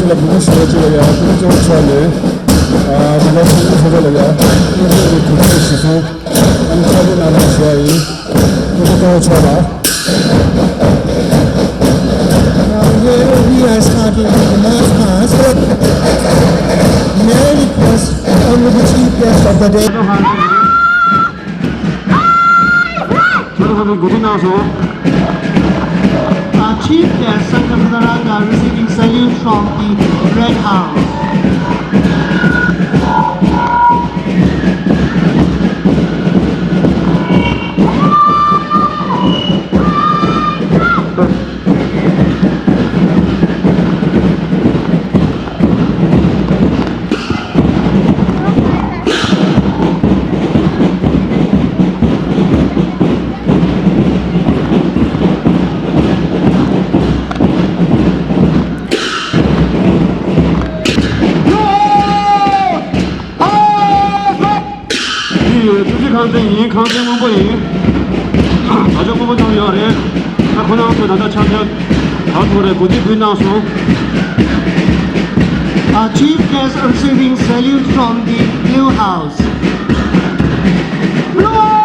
la buku show chila ya tu jo chale la buku show la ya tu jo tu shi so an chale na la shwa yi tu ko chala. Now here we are starting the mass class. May I request Honorable Chief Guest of the day. Our Chief Guest, Sankamaranga, receiving salute from the Red House.抗争赢，抗争不赢，大家不重要的，那可能是那个强调他做的国际军当中。Our Chief Guest receiving salute from the Blue House. Blue!